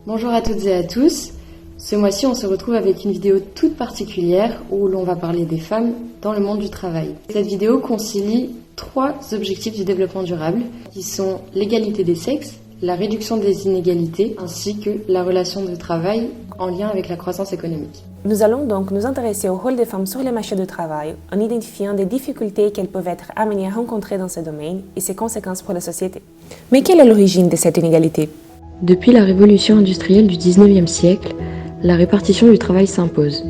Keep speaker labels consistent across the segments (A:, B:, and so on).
A: Bonjour à toutes et à tous. Ce mois-ci, on se retrouve avec une vidéo toute particulière où l'on va parler des femmes dans le monde du travail. Cette vidéo concilie 3 objectifs du développement durable qui sont l'égalité des sexes, la réduction des inégalités ainsi que la relation de travail en lien avec la croissance économique.
B: Nous allons donc nous intéresser au rôle des femmes sur les marchés du travail en identifiant des difficultés qu'elles peuvent être amenées à rencontrer dans ce domaine et ses conséquences pour la société. Mais quelle est l'origine de cette inégalité ?
A: Depuis la révolution industrielle du 19e siècle, la répartition du travail s'impose.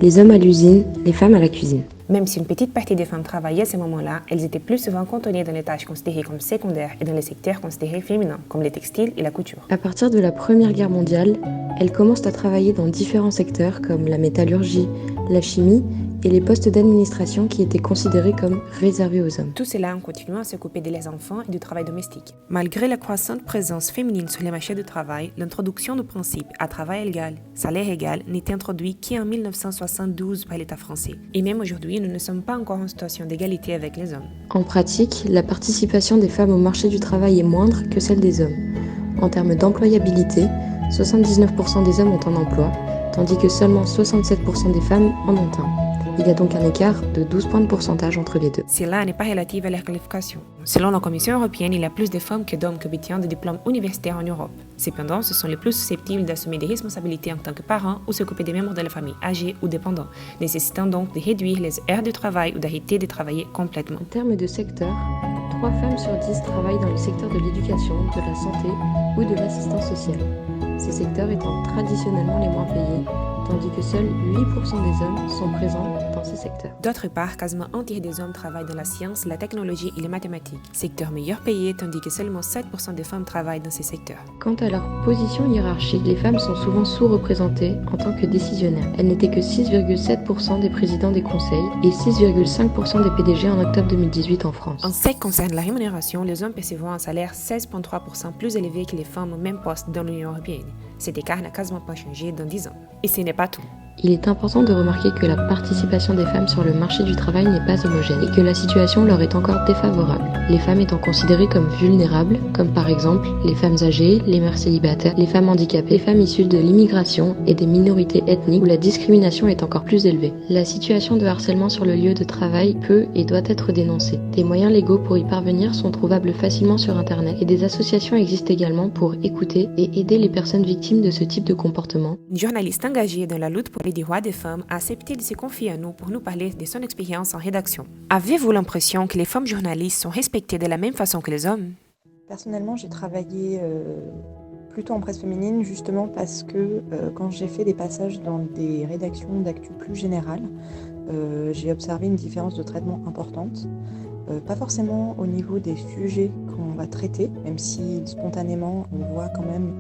A: Les hommes à l'usine, les femmes à la cuisine.
B: Même si une petite partie des femmes travaillaient à ce moment-là, elles étaient plus souvent cantonnées dans les tâches considérées comme secondaires et dans les secteurs considérés féminins, comme les textiles et la couture.
A: À partir de la Première Guerre mondiale, elles commencent à travailler dans différents secteurs comme la métallurgie, la chimie et les postes d'administration qui étaient considérés comme réservés aux hommes.
B: Tout cela en continuant à s'occuper des enfants et du travail domestique. Malgré la croissante présence féminine sur les marchés du travail, l'introduction du principe à travail égal, salaire égal n'est introduite qu'en 1972 par l'État français. Et même aujourd'hui, nous ne sommes pas encore en situation d'égalité avec les hommes.
A: En pratique, la participation des femmes au marché du travail est moindre que celle des hommes. En termes d'employabilité, 79% des hommes ont un emploi, tandis que seulement 67% des femmes en ont un. Il y a donc un écart de 12 points de pourcentage entre les deux.
B: Cela n'est pas relatif à leur qualification. Selon la Commission européenne, il y a plus de femmes que d'hommes qui obtiennent des diplômes universitaires en Europe. Cependant, ce sont les plus susceptibles d'assumer des responsabilités en tant que parents ou s'occuper des membres de la famille âgés ou dépendants, nécessitant donc de réduire les heures de travail ou d'arrêter de travailler complètement.
A: En termes de secteur, 3 femmes sur 10 travaillent dans le secteur de l'éducation, de la santé ou de l'assistance sociale. Ces secteurs étant traditionnellement les moins payés, tandis que seuls 8% des hommes sont présents dans ces secteurs.
B: D'autre part, quasiment un tiers des hommes travaillent dans la science, la technologie et les mathématiques, secteurs meilleurs payés, tandis que seulement 7% des femmes travaillent dans ces secteurs.
A: Quant à leur position hiérarchique, les femmes sont souvent sous-représentées en tant que décisionnaires. Elles n'étaient que 6,7% des présidents des conseils et 6,5% des PDG en octobre 2018 en France.
B: En ce qui concerne la rémunération, les hommes percevant un salaire 16,3% plus élevé que les femmes au même poste dans l'Union européenne. Cet écart n'a quasiment pas changé dans 10 ans. Et ce n'est pas tout.
A: Il est important de remarquer que la participation des femmes sur le marché du travail n'est pas homogène et que la situation leur est encore défavorable. Les femmes étant considérées comme vulnérables, comme par exemple les femmes âgées, les mères célibataires, les femmes handicapées, les femmes issues de l'immigration et des minorités ethniques où la discrimination est encore plus élevée. La situation de harcèlement sur le lieu de travail peut et doit être dénoncée. Des moyens légaux pour y parvenir sont trouvables facilement sur Internet et des associations existent également pour écouter et aider les personnes victimes de ce type de comportement.
B: Une journaliste engagée dans la lutte pour les droits des femmes a accepté de se confier à nous pour nous parler de son expérience en rédaction. Avez-vous l'impression que les femmes journalistes sont respectées de la même façon que les hommes ?
C: Personnellement, j'ai travaillé plutôt en presse féminine justement parce que quand j'ai fait des passages dans des rédactions d'actu plus générales, j'ai observé une différence de traitement importante. Pas forcément au niveau des sujets qu'on va traiter, même si spontanément on voit quand même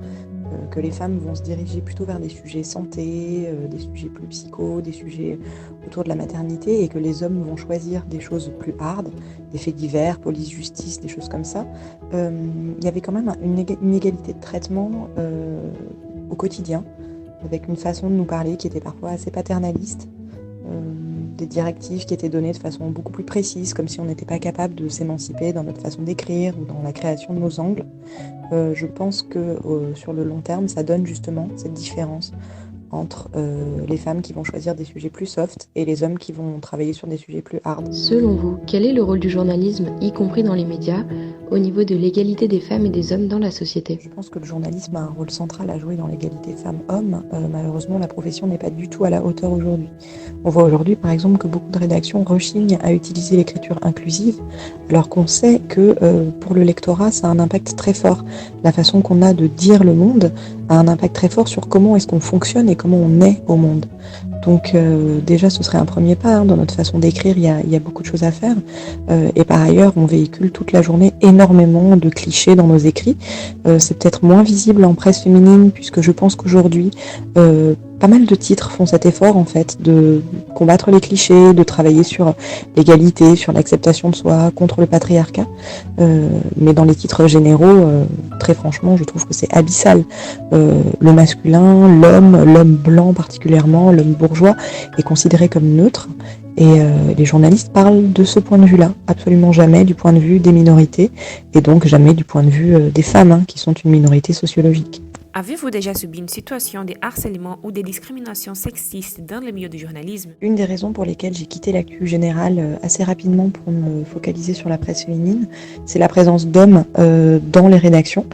C: que les femmes vont se diriger plutôt vers des sujets santé, des sujets plus psycho, des sujets autour de la maternité et que les hommes vont choisir des choses plus hard, des faits divers, police, justice, des choses comme ça. Il y avait quand même une inégalité de traitement au quotidien, avec une façon de nous parler qui était parfois assez paternaliste, des directives qui étaient données de façon beaucoup plus précise, comme si on n'était pas capable de s'émanciper dans notre façon d'écrire ou dans la création de nos angles. Je pense que sur le long terme, ça donne justement cette différence entre les femmes qui vont choisir des sujets plus soft et les hommes qui vont travailler sur des sujets plus hard.
A: Selon vous, quel est le rôle du journalisme, y compris dans les médias, au niveau de l'égalité des femmes et des hommes dans la société ?
C: Je pense que le journalisme a un rôle central à jouer dans l'égalité femmes-hommes. Malheureusement, la profession n'est pas du tout à la hauteur aujourd'hui. On voit aujourd'hui, par exemple, que beaucoup de rédactions rechignent à utiliser l'écriture inclusive, alors qu'on sait que pour le lectorat, ça a un impact très fort. La façon qu'on a de dire le monde a un impact très fort sur comment est-ce qu'on fonctionne et comment on est au monde. Donc déjà, ce serait un premier pas. Dans notre façon d'écrire, il y a beaucoup de choses à faire. Et par ailleurs, on véhicule toute la journée énormément de clichés dans nos écrits. C'est peut-être moins visible en presse féminine, puisque je pense qu'aujourd'hui, pas mal de titres font cet effort en fait de combattre les clichés, de travailler sur l'égalité, sur l'acceptation de soi, contre le patriarcat. Mais dans les titres généraux, très franchement, je trouve que c'est abyssal. Le masculin, l'homme blanc particulièrement, l'homme bourgeois est considéré comme neutre. Et les journalistes parlent de ce point de vue-là, absolument jamais du point de vue des minorités, et donc jamais du point de vue des femmes, qui sont une minorité sociologique.
B: Avez-vous déjà subi une situation de harcèlement ou de discrimination sexiste dans le milieu du journalisme?
C: Une des raisons pour lesquelles j'ai quitté l'actu générale assez rapidement pour me focaliser sur la presse féminine, c'est la présence d'hommes dans les rédactions.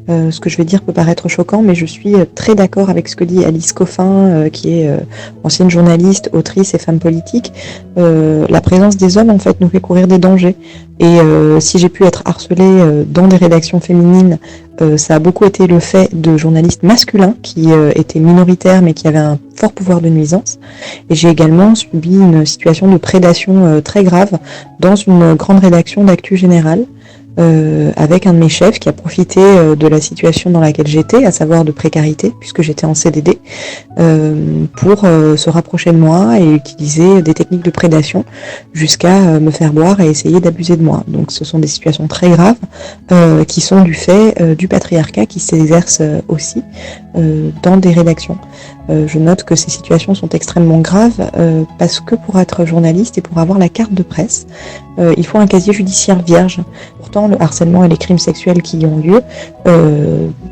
C: Ce que je vais dire peut paraître choquant, mais je suis très d'accord avec ce que dit Alice Coffin, qui est ancienne journaliste, autrice et femme politique. La présence des hommes, en fait, nous fait courir des dangers. Et si j'ai pu être harcelée dans des rédactions féminines, ça a beaucoup été le fait de journalistes masculins qui étaient minoritaires mais qui avaient un fort pouvoir de nuisance. Et j'ai également subi une situation de prédation très grave dans une grande rédaction d'actu générale, avec un de mes chefs qui a profité de la situation dans laquelle j'étais, à savoir de précarité, puisque j'étais en CDD, pour se rapprocher de moi et utiliser des techniques de prédation jusqu'à me faire boire et essayer d'abuser de moi. Donc ce sont des situations très graves qui sont du fait du patriarcat qui s'exerce aussi dans des rédactions. Je note que ces situations sont extrêmement graves parce que pour être journaliste et pour avoir la carte de presse, il faut un casier judiciaire vierge. Pourtant, le harcèlement et les crimes sexuels qui y ont lieu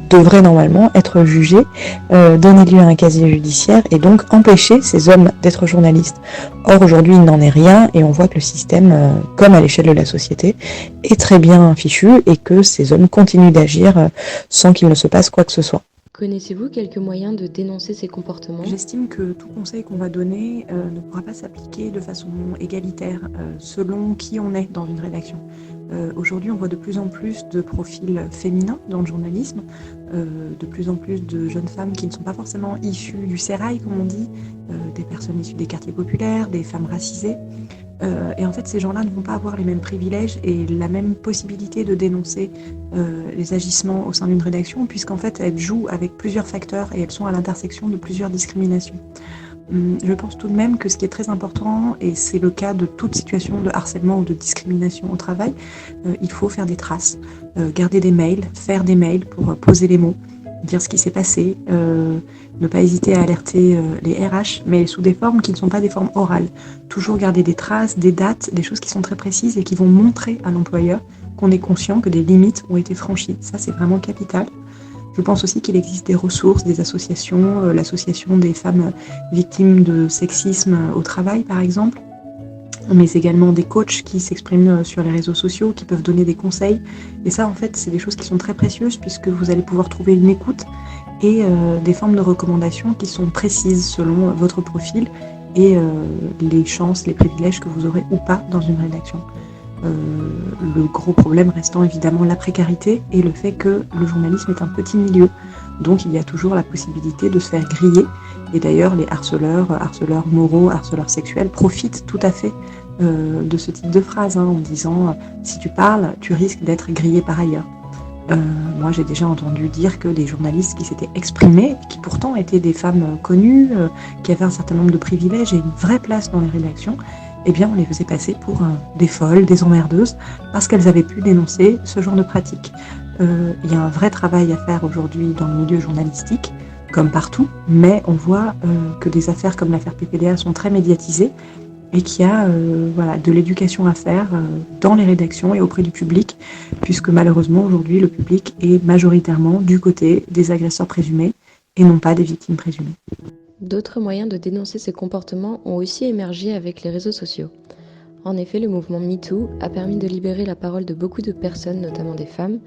C: devraient normalement être jugés, donner lieu à un casier judiciaire et donc empêcher ces hommes d'être journalistes. Or, aujourd'hui, il n'en est rien et on voit que le système, comme à l'échelle de la société, est très bien fichu et que ces hommes continuent d'agir sans qu'il ne se passe quoi que ce soit.
A: Connaissez-vous quelques moyens de dénoncer ces comportements?
C: J'estime que tout conseil qu'on va donner ne pourra pas s'appliquer de façon égalitaire selon qui on est dans une rédaction. Aujourd'hui, on voit de plus en plus de profils féminins dans le journalisme, de plus en plus de jeunes femmes qui ne sont pas forcément issues du sérail, comme on dit, des personnes issues des quartiers populaires, des femmes racisées. Et en fait, ces gens-là ne vont pas avoir les mêmes privilèges et la même possibilité de dénoncer les agissements au sein d'une rédaction, puisqu'en fait, elles jouent avec plusieurs facteurs et elles sont à l'intersection de plusieurs discriminations. Je pense tout de même que ce qui est très important, et c'est le cas de toute situation de harcèlement ou de discrimination au travail, il faut faire des traces, garder des mails, faire des mails pour poser les mots, dire ce qui s'est passé, ne pas hésiter à alerter les RH, mais sous des formes qui ne sont pas des formes orales. Toujours garder des traces, des dates, des choses qui sont très précises et qui vont montrer à l'employeur qu'on est conscient que des limites ont été franchies. Ça, c'est vraiment capital. Je pense aussi qu'il existe des ressources, des associations, l'association des femmes victimes de sexisme au travail, par exemple, mais également des coachs qui s'expriment sur les réseaux sociaux, qui peuvent donner des conseils. Et ça, en fait, c'est des choses qui sont très précieuses puisque vous allez pouvoir trouver une écoute et des formes de recommandations qui sont précises selon votre profil et les chances, les privilèges que vous aurez ou pas dans une rédaction. Le gros problème restant évidemment la précarité et le fait que le journalisme est un petit milieu. Donc il y a toujours la possibilité de se faire griller. Et d'ailleurs, les harceleurs moraux, harceleurs sexuels profitent tout à fait de ce type de phrase en disant « si tu parles, tu risques d'être grillé par ailleurs ». Moi, j'ai déjà entendu dire que des journalistes qui s'étaient exprimés, qui pourtant étaient des femmes connues, qui avaient un certain nombre de privilèges et une vraie place dans les rédactions, eh bien, on les faisait passer pour des folles, des emmerdeuses, parce qu'elles avaient pu dénoncer ce genre de pratique. Il y a un vrai travail à faire aujourd'hui dans le milieu journalistique, comme partout, mais on voit que des affaires comme l'affaire PPDA sont très médiatisées et qu'il y a de l'éducation à faire dans les rédactions et auprès du public, puisque malheureusement aujourd'hui le public est majoritairement du côté des agresseurs présumés et non pas des victimes présumées.
A: D'autres moyens de dénoncer ces comportements ont aussi émergé avec les réseaux sociaux. En effet, le mouvement MeToo a permis de libérer la parole de beaucoup de personnes, notamment des femmes,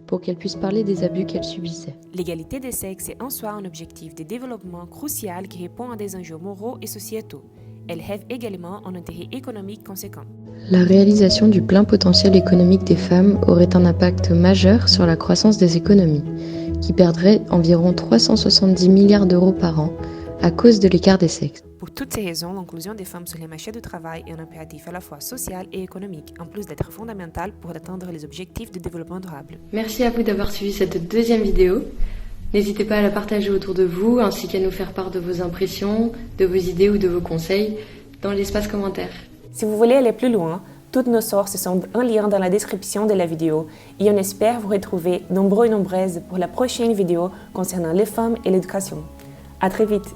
A: pour qu'elles puissent parler des abus qu'elles subissaient.
B: L'égalité des sexes est en soi un objectif de développement crucial qui répond à des enjeux moraux et sociétaux. Elle a également un intérêt économique conséquent.
A: La réalisation du plein potentiel économique des femmes aurait un impact majeur sur la croissance des économies, qui perdrait environ 370 milliards d'euros par an à cause de l'écart des sexes.
B: Pour toutes ces raisons, l'inclusion des femmes sur les marchés du travail est un impératif à la fois social et économique, en plus d'être fondamental pour atteindre les objectifs de développement durable.
A: Merci à vous d'avoir suivi cette deuxième vidéo. N'hésitez pas à la partager autour de vous, ainsi qu'à nous faire part de vos impressions, de vos idées ou de vos conseils dans l'espace commentaire.
B: Si vous voulez aller plus loin, toutes nos sources sont en lien dans la description de la vidéo et on espère vous retrouver nombreux et nombreuses pour la prochaine vidéo concernant les femmes et l'éducation. À très vite!